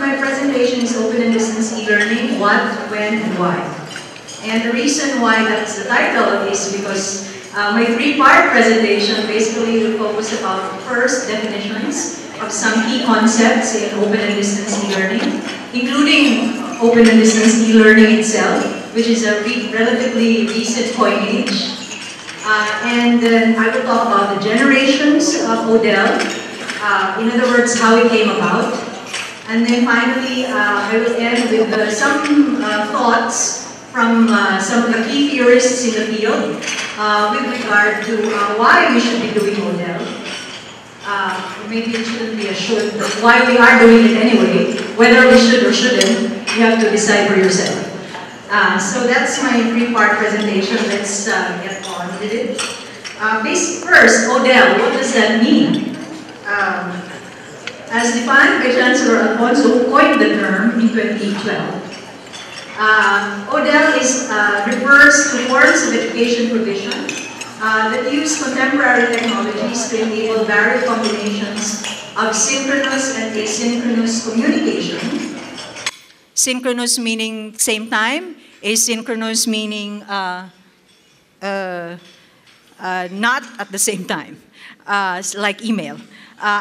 my presentation is Open and Distance E-Learning, What, When, and Why. And the reason why that's the title is because my three-part presentation basically will focus about first definitions of some key concepts in Open and Distance E-Learning, including Open and Distance E-Learning itself, which is a relatively recent coinage. And then I will talk about the generations of ODEL, in other words, how it came about. And then finally, I will end with some thoughts from some of the key theorists in the field with regard to why we should be doing ODEL. Maybe it shouldn't be a should, but why we are doing it anyway. Whether we should or shouldn't, you have to decide for yourself. So that's my three-part presentation. Let's get on with it. First, ODEL, what does that mean? As defined by Chancellor Alfonso, who coined the term in 2012, ODEL refers to forms of education provision that use contemporary technologies to enable varied combinations of synchronous and asynchronous communication. Synchronous meaning same time, asynchronous meaning not at the same time, like email.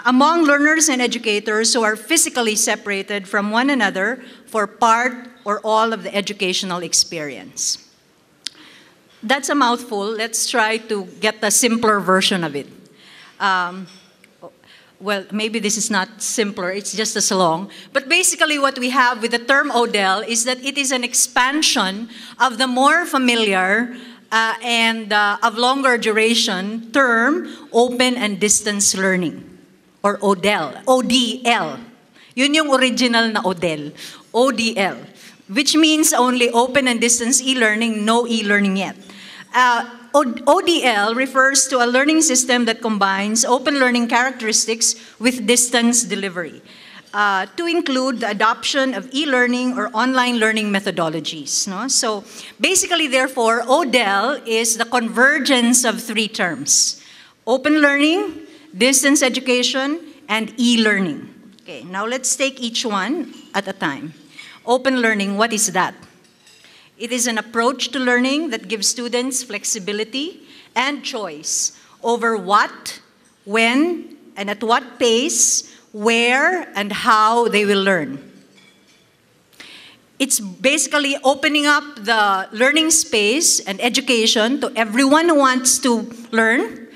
Among learners and educators who are physically separated from one another for part or all of the educational experience. That's a mouthful. Let's try to get a simpler version of it. Well, maybe this is not simpler, it's just as long. But basically what we have with the term ODEL is that it is an expansion of the more familiar and of longer duration term, Open and Distance Learning, or ODEL, ODL. Yun yung original na ODEL, ODL, which means only Open and Distance E-Learning, no e-learning yet. ODL refers to a learning system that combines open learning characteristics with distance delivery to include the adoption of e-learning or online learning methodologies. No? So basically, therefore, ODEL is the convergence of three terms: open learning, distance education, and e-learning. Okay, now let's take each one at a time. Open learning, what is that? It is an approach to learning that gives students flexibility and choice over what, when, and at what pace, where, and how they will learn. It's basically opening up the learning space and education to everyone who wants to learn,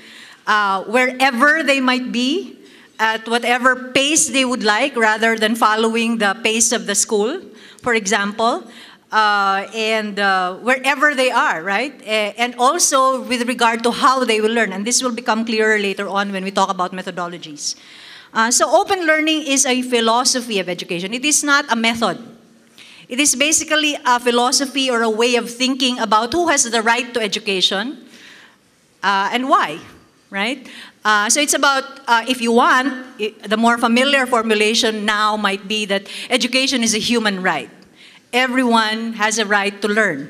wherever they might be, at whatever pace they would like, rather than following the pace of the school, for example. Wherever they are, right? And also with regard to how they will learn. And this will become clearer later on when we talk about methodologies. So open learning is a philosophy of education. It is not a method. It is basically a philosophy or a way of thinking about who has the right to education and why, right? So it's about, if you want, the more familiar formulation now might be that education is a human right. Everyone has a right to learn.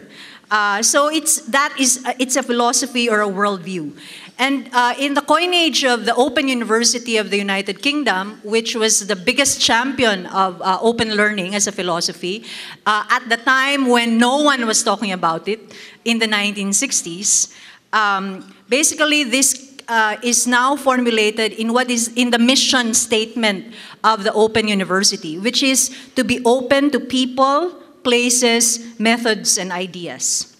So it's a philosophy or a worldview. And in the coinage of the Open University of the United Kingdom, which was the biggest champion of open learning as a philosophy, at the time when no one was talking about it, in the 1960s, basically this is now formulated in what is in the mission statement of the Open University, which is to be open to people, places, methods, and ideas.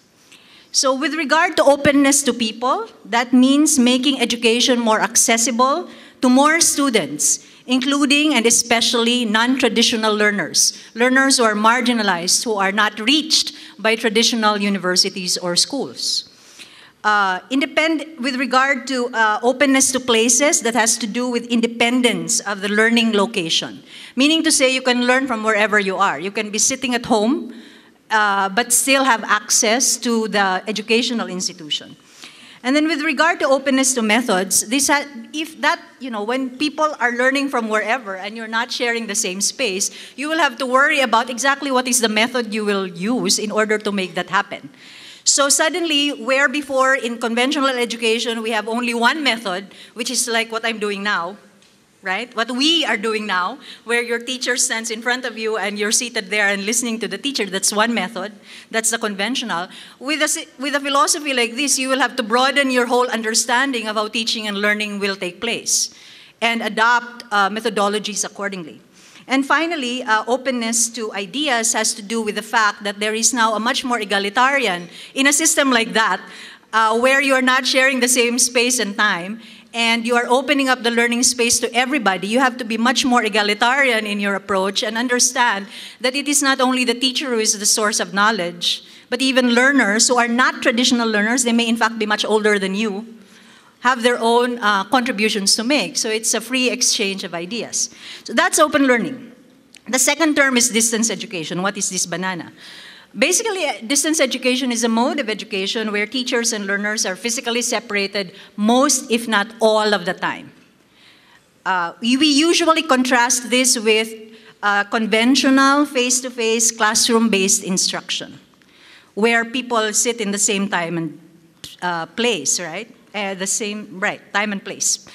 So with regard to openness to people, that means making education more accessible to more students, including and especially non-traditional learners, learners who are marginalized, who are not reached by traditional universities or schools. With regard to openness to places, that has to do with independence of the learning location. Meaning to say you can learn from wherever you are. You can be sitting at home, but still have access to the educational institution. And then with regard to openness to methods, when people are learning from wherever and you're not sharing the same space, you will have to worry about exactly what is the method you will use in order to make that happen. So suddenly, where before in conventional education we have only one method, which is like what I'm doing now, right? What we are doing now, where your teacher stands in front of you and you're seated there and listening to the teacher, that's one method. That's the conventional. With a philosophy like this, you will have to broaden your whole understanding of how teaching and learning will take place and adopt methodologies accordingly. And finally, openness to ideas has to do with the fact that there is now a much more egalitarian, in a system like that, where you're not sharing the same space and time, and you are opening up the learning space to everybody. You have to be much more egalitarian in your approach and understand that it is not only the teacher who is the source of knowledge, but even learners who are not traditional learners, they may in fact be much older than you, have their own contributions to make. So it's a free exchange of ideas. So that's open learning. The second term is distance education. What is this banana? Basically, distance education is a mode of education where teachers and learners are physically separated most, if not all, of the time. We usually contrast this with conventional face-to-face classroom-based instruction, where people sit in the same time and place, right? Time and place.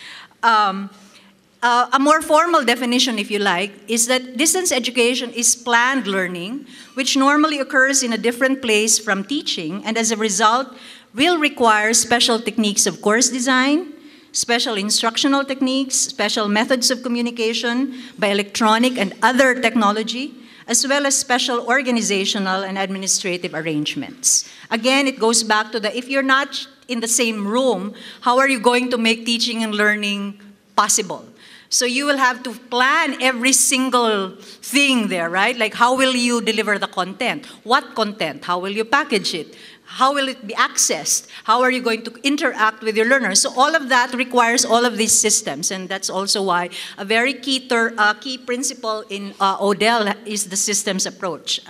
A more formal definition, if you like, is that distance education is planned learning, which normally occurs in a different place from teaching, and as a result, will require special techniques of course design, special instructional techniques, special methods of communication by electronic and other technology, as well as special organizational and administrative arrangements. Again, it goes back to if you're not in the same room, how are you going to make teaching and learning possible? So you will have to plan every single thing there, right? Like, how will you deliver the content? What content? How will you package it? How will it be accessed? How are you going to interact with your learners? So all of that requires all of these systems, and that's also why a very key principle in Odell is the systems approach.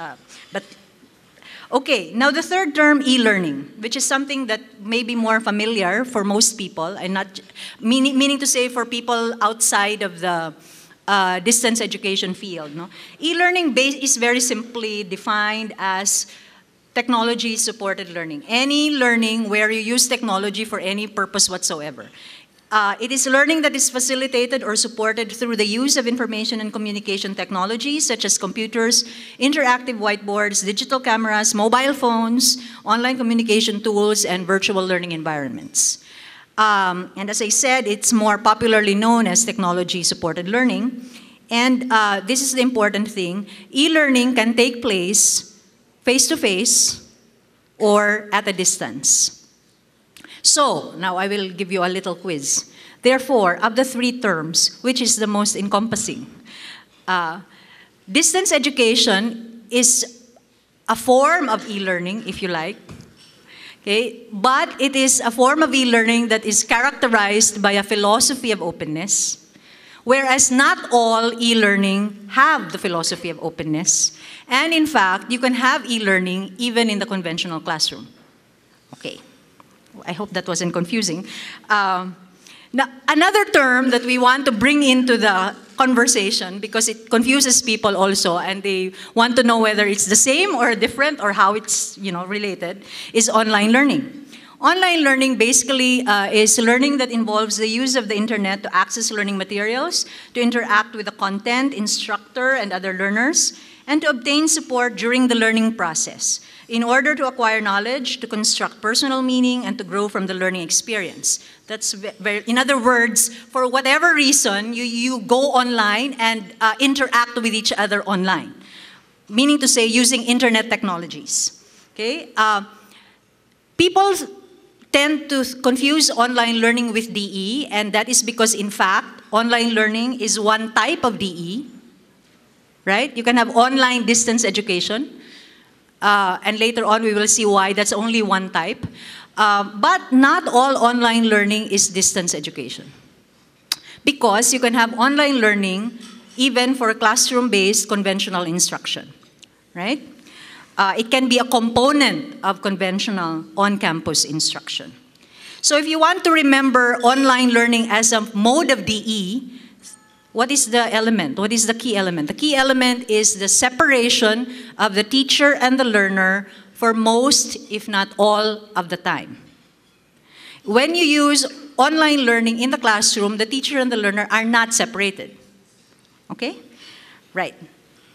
Okay, now the third term, e-learning, which is something that may be more familiar for most people, and not meaning to say for people outside of the distance education field. No? E-learning is very simply defined as technology-supported learning. Any learning where you use technology for any purpose whatsoever. It is learning that is facilitated or supported through the use of information and communication technologies such as computers, interactive whiteboards, digital cameras, mobile phones, online communication tools, and virtual learning environments. And as I said, it's more popularly known as technology-supported learning. And this is the important thing. E-learning can take place face-to-face or at a distance. So, now I will give you a little quiz. Therefore, of the three terms, which is the most encompassing? Distance education is a form of e-learning, if you like, okay? But it is a form of e-learning that is characterized by a philosophy of openness, whereas not all e-learning have the philosophy of openness. And in fact, you can have e-learning even in the conventional classroom. Okay. I hope that wasn't confusing. Now, another term that we want to bring into the conversation, because it confuses people also, and they want to know whether it's the same or different or how it's related, is online learning. Online learning basically is learning that involves the use of the internet to access learning materials, to interact with the content, instructor, and other learners, and to obtain support during the learning process in order to acquire knowledge, to construct personal meaning, and to grow from the learning experience. That's in other words, for whatever reason, you go online and interact with each other online, meaning to say using internet technologies. Okay? People tend to confuse online learning with DE, and that is because, in fact, online learning is one type of DE, right? You can have online distance education, and later on we will see why that's only one type. But not all online learning is distance education, because you can have online learning even for classroom-based conventional instruction, right? It can be a component of conventional on-campus instruction. So if you want to remember online learning as a mode of DE, what is the element? What is the key element? The key element is the separation of the teacher and the learner for most, if not all, of the time. When you use online learning in the classroom, the teacher and the learner are not separated. Okay? Right.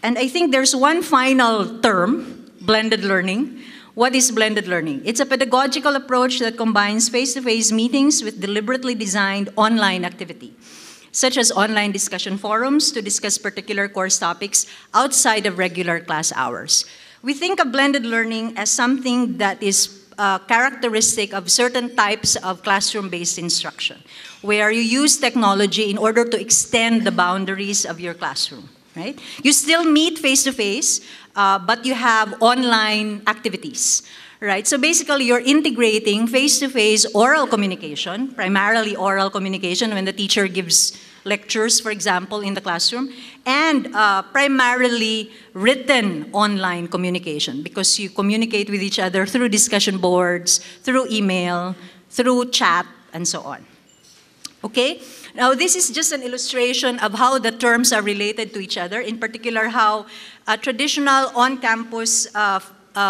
And I think there's one final term, blended learning. What is blended learning? It's a pedagogical approach that combines face-to-face meetings with deliberately designed online activity, such as online discussion forums to discuss particular course topics outside of regular class hours. We think of blended learning as something that is characteristic of certain types of classroom-based instruction, where you use technology in order to extend the boundaries of your classroom, right? You still meet face-to-face, but you have online activities, right? So basically, you're integrating face-to-face oral communication, primarily oral communication when the teacher gives lectures, for example, in the classroom, and primarily written online communication, because you communicate with each other through discussion boards, through email, through chat, and so on. Okay? Now, this is just an illustration of how the terms are related to each other, in particular how traditional on-campus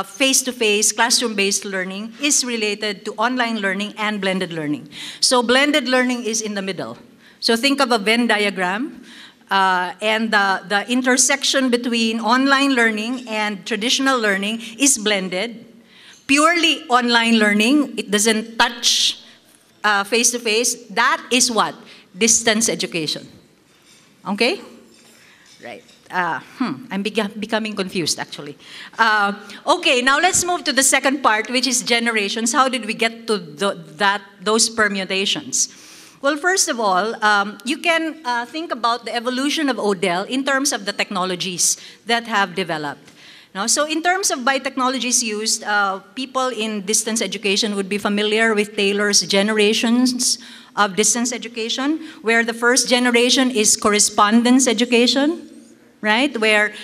face-to-face, classroom-based learning is related to online learning and blended learning. So blended learning is in the middle. So think of a Venn diagram, and the intersection between online learning and traditional learning is blended. Purely online learning, it doesn't touch face-to-face. That is what? Distance education. Okay? Right. I'm becoming confused, actually. Okay, now let's move to the second part, which is generations. How did we get to those permutations? Well, first of all, you can think about the evolution of ODEL in terms of the technologies that have developed. Now, so in terms of by technologies used, people in distance education would be familiar with Taylor's generations of distance education, where the first generation is correspondence education, right? Where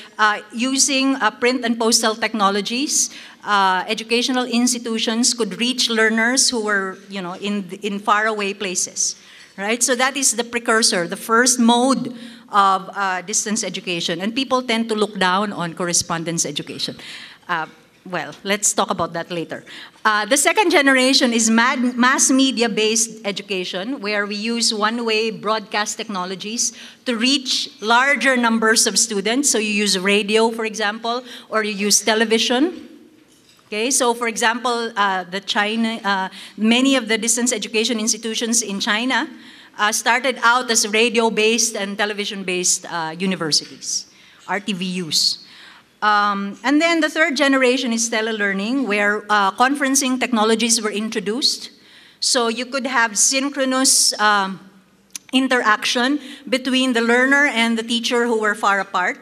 using print and postal technologies, educational institutions could reach learners who were, in faraway places, right? So that is the precursor, the first mode of distance education. And people tend to look down on correspondence education. Well, let's talk about that later. The second generation is mass media-based education, where we use one-way broadcast technologies to reach larger numbers of students. So you use radio, for example, or you use television. Okay, so for example, many of the distance education institutions in China started out as radio-based and television-based universities, RTVUs. And then the third generation is telelearning, where conferencing technologies were introduced. So you could have synchronous interaction between the learner and the teacher who were far apart,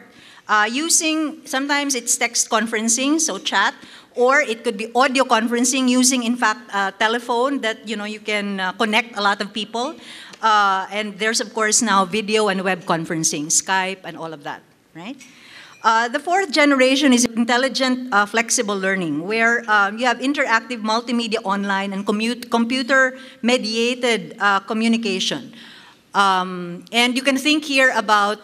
sometimes it's text conferencing, so chat, or it could be audio conferencing using, in fact, a telephone that, you can connect a lot of people. And there's, of course, now video and web conferencing, Skype and all of that, right? The fourth generation is intelligent, flexible learning, where you have interactive multimedia online and computer-mediated communication. And you can think here about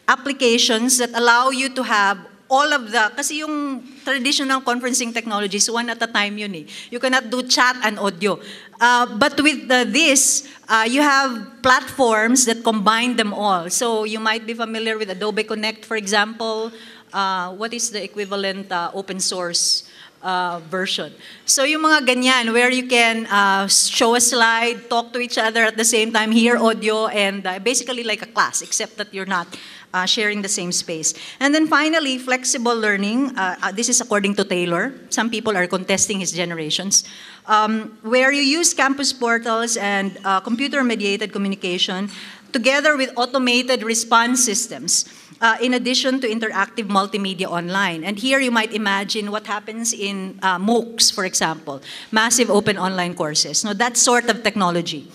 applications that allow you to have all of kasi yung traditional conferencing technologies, one at a time yun eh. You cannot do chat and audio. But with this, you have platforms that combine them all. So you might be familiar with Adobe Connect, for example. What is the equivalent open source version? So yung mga ganyan, where you can show a slide, talk to each other at the same time, hear audio, and basically like a class, except that you're not sharing the same space. And then finally, flexible learning. This is according to Taylor. Some people are contesting his generations. Where you use campus portals and computer-mediated communication together with automated response systems, in addition to interactive multimedia online. And here you might imagine what happens in MOOCs, for example, massive open online courses. Now, that sort of technology.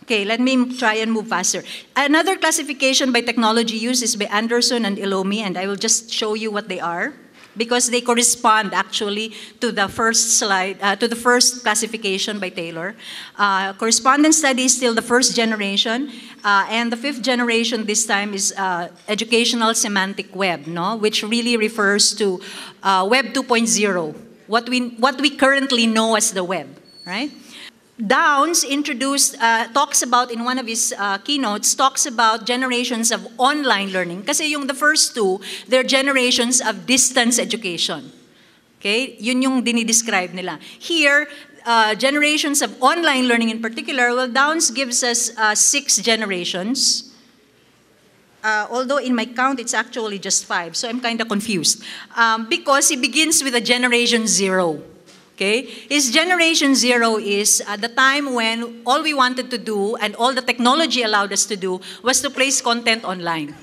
Okay, let me try and move faster. Another classification by technology use is by Anderson and Ilomi, and I will just show you what they are, because they correspond actually to the first slide, to the first classification by Taylor. Correspondence study is still the first generation, and the fifth generation this time is educational semantic web, no? Which really refers to Web 2.0, what we currently know as the web, right? Downs introduced, talks about, in one of his keynotes, talks about generations of online learning. Kasi yung the first two, they're generations of distance education. Okay? Yun yung dinidescribe nila. Here, generations of online learning in particular, well, Downs gives us 6 generations. Although in my count, it's actually just 5, so I'm kind of confused. Because he begins with a generation 0. Okay? His generation 0 is the time when all we wanted to do and all the technology allowed us to do was to place content online.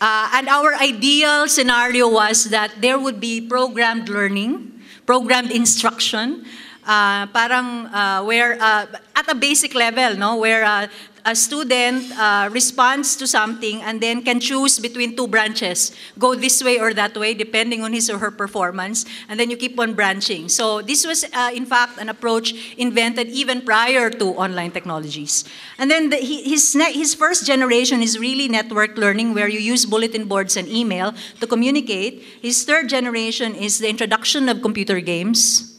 And our ideal scenario was that there would be programmed learning, programmed instruction, where at a basic level, no, where a student responds to something and then can choose between 2 branches, go this way or that way, depending on his or her performance, and then you keep on branching. So this was, in fact, an approach invented even prior to online technologies. And then his first generation is really network learning, where you use bulletin boards and email to communicate. His third generation is the introduction of computer games.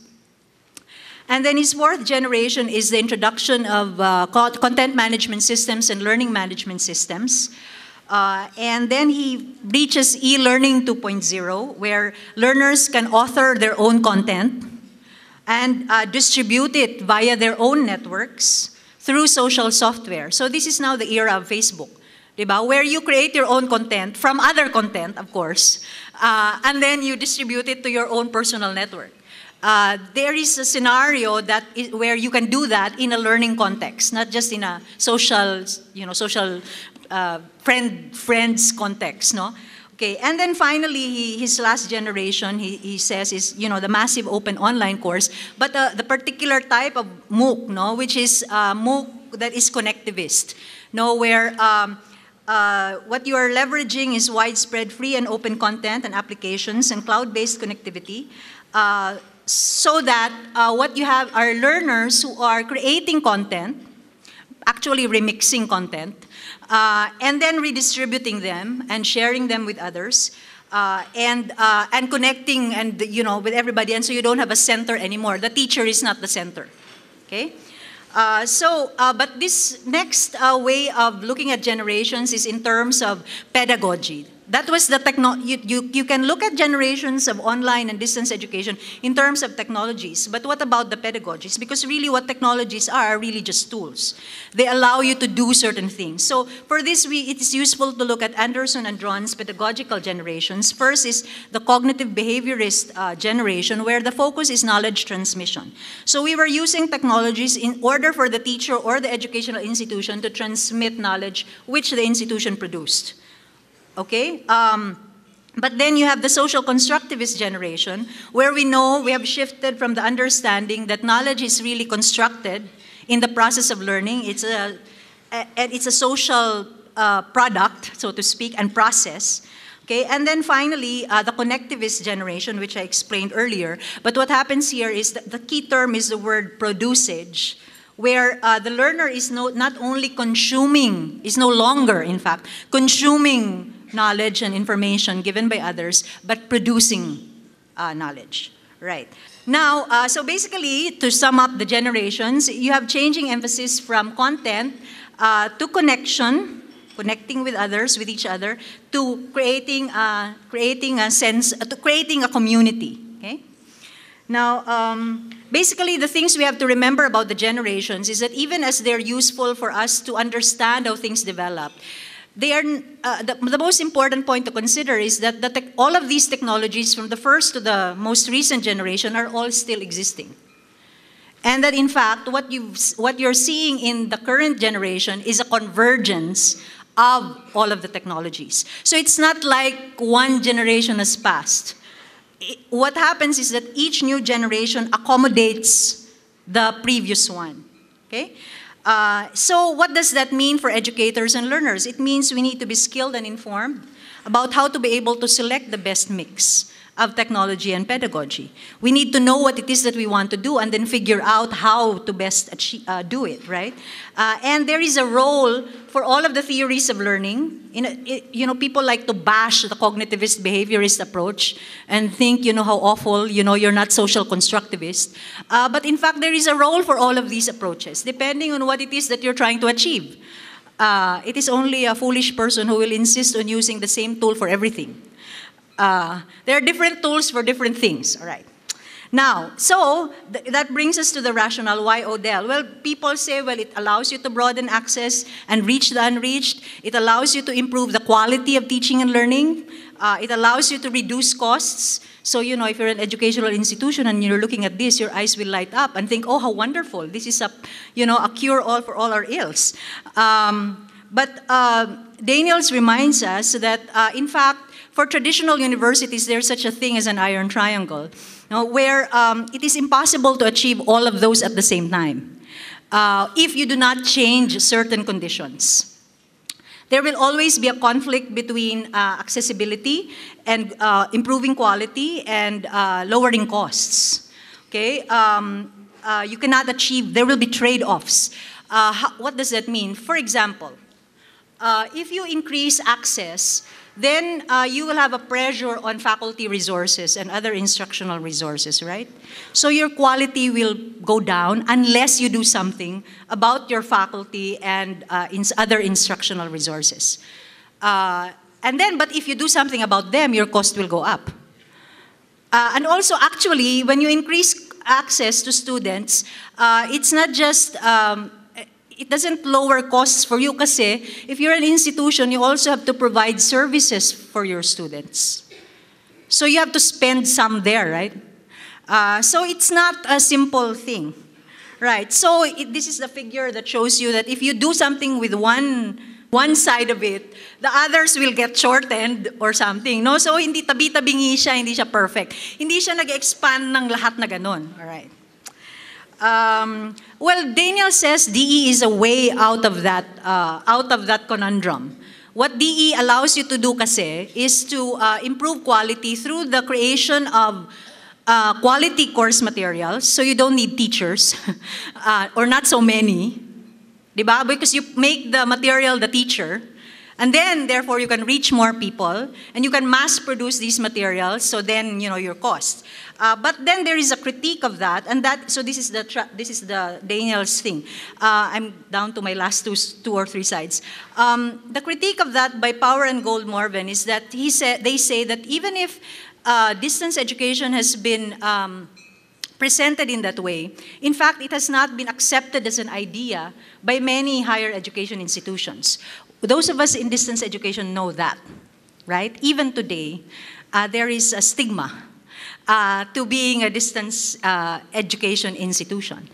And then his fourth generation is the introduction of content management systems and learning management systems. And then he reaches e-learning 2.0, where learners can author their own content and distribute it via their own networks through social software. So this is now the era of Facebook, diba? Where you create your own content from other content, of course, and then you distribute it to your own personal network. There is a scenario where you can do that in a learning context, not just in a social, friends context, no? Okay, and then finally, his last generation, he says, is the massive open online course, but the particular type of MOOC, no, which is MOOC that is connectivist, no, where what you are leveraging is widespread free and open content and applications and cloud-based connectivity. So that what you have are learners who are creating content, actually remixing content, and then redistributing them and sharing them with others, and connecting and with everybody. And so you don't have a center anymore. The teacher is not the center. Okay. But this next way of looking at generations is in terms of pedagogy. That was the you can look at generations of online and distance education in terms of technologies, but what about the pedagogies? Because really what technologies are really just tools. They allow you to do certain things. So for this, it is useful to look at Anderson and Dronn's pedagogical generations. First is the cognitive behaviorist generation, where the focus is knowledge transmission. So we were using technologies in order for the teacher or the educational institution to transmit knowledge which the institution produced. Okay? But then you have the social constructivist generation, where we know we have shifted from the understanding that knowledge is really constructed in the process of learning. It's a social product, so to speak, and process. Okay? And then finally, the connectivist generation, which I explained earlier. But what happens here is that the key term is the word producage, where the learner is not only consuming, is no longer, in fact, consuming knowledge and information given by others, but producing knowledge. Right. Now, so basically, to sum up the generations, you have changing emphasis from content to connection, connecting with others, with each other, to creating a community. Okay. Now, basically, the things we have to remember about the generations is that even as they're useful for us to understand how things develop, they are the most important point to consider is that all of these technologies, from the first to the most recent generation, are all still existing, and that in fact what you're seeing in the current generation is a convergence of all of the technologies. So it's not like one generation has passed. What happens is that each new generation accommodates the previous one. Okay. So what does that mean for educators and learners? It means we need to be skilled and informed about how to be able to select the best mix of technology and pedagogy. We need to know what it is that we want to do and then figure out how to best do it, right? And there is a role for all of the theories of learning. People like to bash the cognitivist behaviorist approach and think, how awful, you're not social constructivist. But in fact, there is a role for all of these approaches, depending on what it is that you're trying to achieve. It is only a foolish person who will insist on using the same tool for everything. There are different tools for different things, all right. Now, so that brings us to the rationale. Why ODEL? Well, people say, well, it allows you to broaden access and reach the unreached. It allows you to improve the quality of teaching and learning. It allows you to reduce costs. So, if you're an educational institution and you're looking at this, your eyes will light up and think, oh, how wonderful. This is a cure-all for all our ills. But Daniels reminds us that, in fact, for traditional universities, there's such a thing as an iron triangle, where it is impossible to achieve all of those at the same time if you do not change certain conditions. There will always be a conflict between accessibility and improving quality and lowering costs. Okay, you cannot achieve. There will be trade-offs. What does that mean? For example, if you increase access, then you will have a pressure on faculty resources and other instructional resources, right? So your quality will go down unless you do something about your faculty and other instructional resources. But if you do something about them, your cost will go up. And also, actually, when you increase access to students, it's not just it doesn't lower costs for you kasi if you're an institution, you also have to provide services for your students. So you have to spend some there, right? So it's not a simple thing, right? So this is the figure that shows you that if you do something with one side of it, the others will get shortened or something, no? So hindi tabi-tabingi siya, hindi siya perfect. Hindi siya nag-expand ng lahat na ganon, all right? Well, Daniel says DE is a way out of that conundrum. What DE allows you to do kasi is to improve quality through the creation of quality course materials, so you don't need teachers, or not so many, diba? Because you make the material the teacher, and then, therefore, you can reach more people, and you can mass produce these materials, so then, your cost. But then there is a critique of that, and so this is the Daniels thing. I'm down to my last two or three sides. The critique of that by Power and Goldmorven is that they say that even if distance education has been presented in that way, in fact, it has not been accepted as an idea by many higher education institutions. Those of us in distance education know that, right? Even today, there is a stigma to being a distance education institution.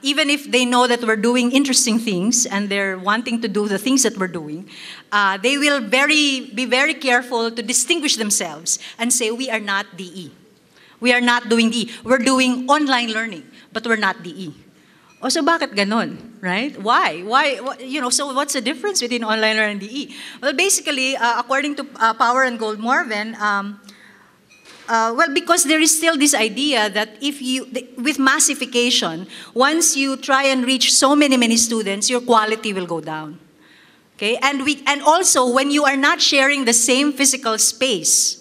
Even if they know that we're doing interesting things and they're wanting to do the things that we're doing, they will be very careful to distinguish themselves and say, we are not DE. We are not doing DE. We're doing online learning, but we're not DE. O, so bakit ganon, right? Why? So what's the difference between online learning and DE? Well, basically, according to Power and Goldmorven, because there is still this idea that with massification, once you try and reach so many students, your quality will go down. Okay, and also when you are not sharing the same physical space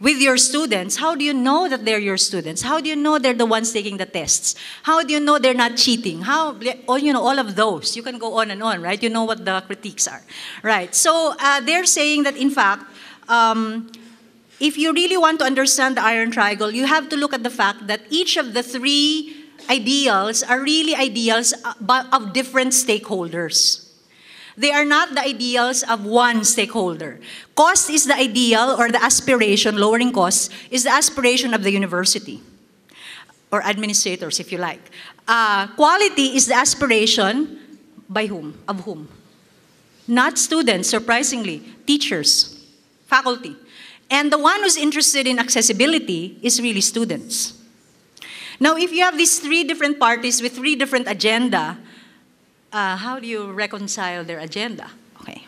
with your students, how do you know that they're your students? How do you know they're the ones taking the tests? How do you know they're not cheating? All of those. You can go on and on, right? You know what the critiques are, right? So they're saying that, in fact, if you really want to understand the Iron Triangle, you have to look at the fact that each of the three ideals are really ideals of different stakeholders. They are not the ideals of one stakeholder. Cost is the ideal or the aspiration, lowering costs, is the aspiration of the university or administrators, if you like. Quality is the aspiration by whom? Of whom? Not students, surprisingly, teachers, faculty. And the one who's interested in accessibility is really students. Now, if you have these three different parties with three different agenda, how do you reconcile their agenda? Okay.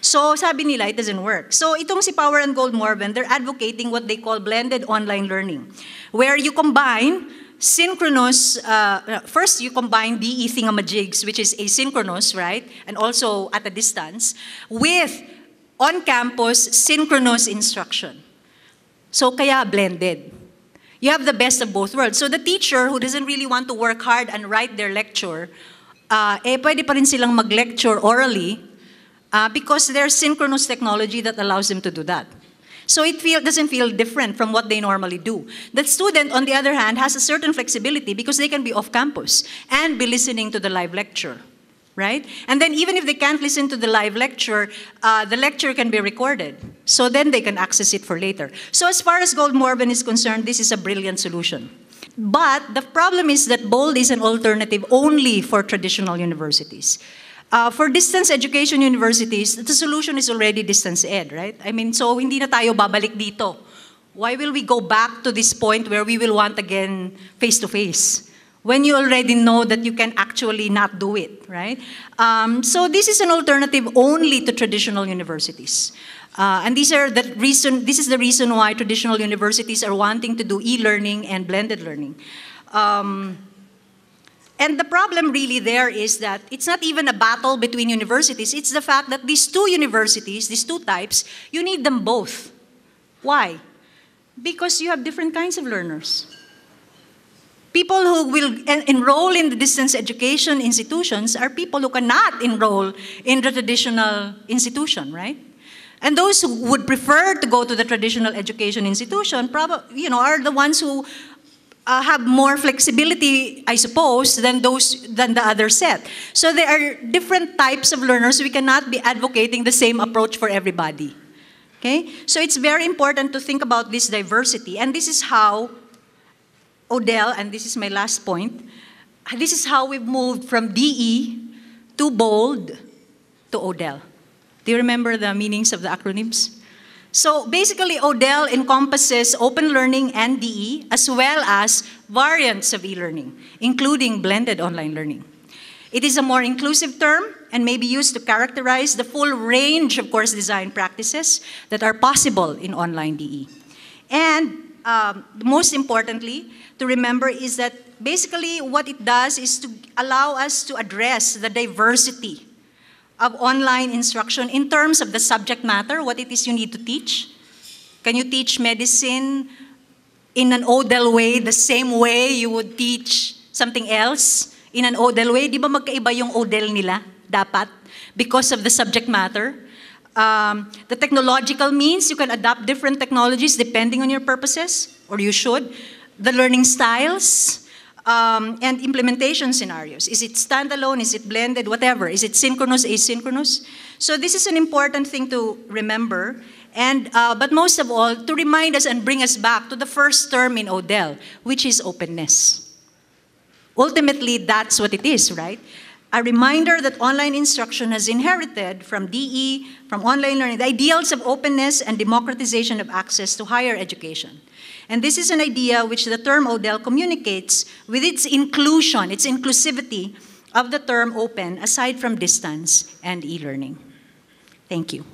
So sabi nila, it doesn't work. So itong si Power and Goldmorven, they're advocating what they call blended online learning, where you combine synchronous, first you combine DE thingamajigs, which is asynchronous, right? And also at a distance, with on-campus synchronous instruction. So kaya blended. You have the best of both worlds. So the teacher who doesn't really want to work hard and write their lecture, pwede pa rin silang mag-lecture orally because there's synchronous technology that allows them to do that. So it doesn't feel different from what they normally do. The student, on the other hand, has a certain flexibility because they can be off campus and be listening to the live lecture, right? And then even if they can't listen to the lecture can be recorded. So then they can access it for later. So as far as Goldmorven is concerned, this is a brilliant solution. But the problem is that BOLD is an alternative only for traditional universities. For distance education universities, the solution is already distance ed, right? I mean, so hindi na tayo babalik dito. Why will we go back to this point where we will want again face-to-face? When you already know that you can actually not do it, right? So this is an alternative only to traditional universities. And this is the reason why traditional universities are wanting to do e-learning and blended learning. And the problem really there is that it's not even a battle between universities. It's the fact that these two universities, these two types, you need them both. Why? Because you have different kinds of learners. People who will enroll in the distance education institutions are people who cannot enroll in the traditional institution, right? And those who would prefer to go to the traditional education institution are the ones who have more flexibility, I suppose, than the other set. So there are different types of learners. We cannot be advocating the same approach for everybody. Okay? So it's very important to think about this diversity. And this is how Odell, and this is my last point, this is how we've moved from DE to BOLD to Odell. Do you remember the meanings of the acronyms? So basically, Odell encompasses open learning and DE, as well as variants of e-learning, including blended online learning. It is a more inclusive term and may be used to characterize the full range of course design practices that are possible in online DE. And most importantly, to remember is that basically what it does is to allow us to address the diversity of online instruction in terms of the subject matter, what it is you need to teach. Can you teach medicine in an Odell way, the same way you would teach something else in an Odell way? Di ba magkaiba yung Odell nila? Dapat. Because of the subject matter. The technological means, you can adapt different technologies depending on your purposes, or you should. The learning styles, and implementation scenarios. Is it standalone? Is it blended? Whatever. Is it synchronous, asynchronous? So this is an important thing to remember. And, but most of all, to remind us and bring us back to the first term in Odell, which is openness. Ultimately, that's what it is, right? A reminder that online instruction has inherited from DE, from online learning, the ideals of openness and democratization of access to higher education. And this is an idea which the term Odell communicates with its inclusion, its inclusivity of the term open, aside from distance and e-learning. Thank you.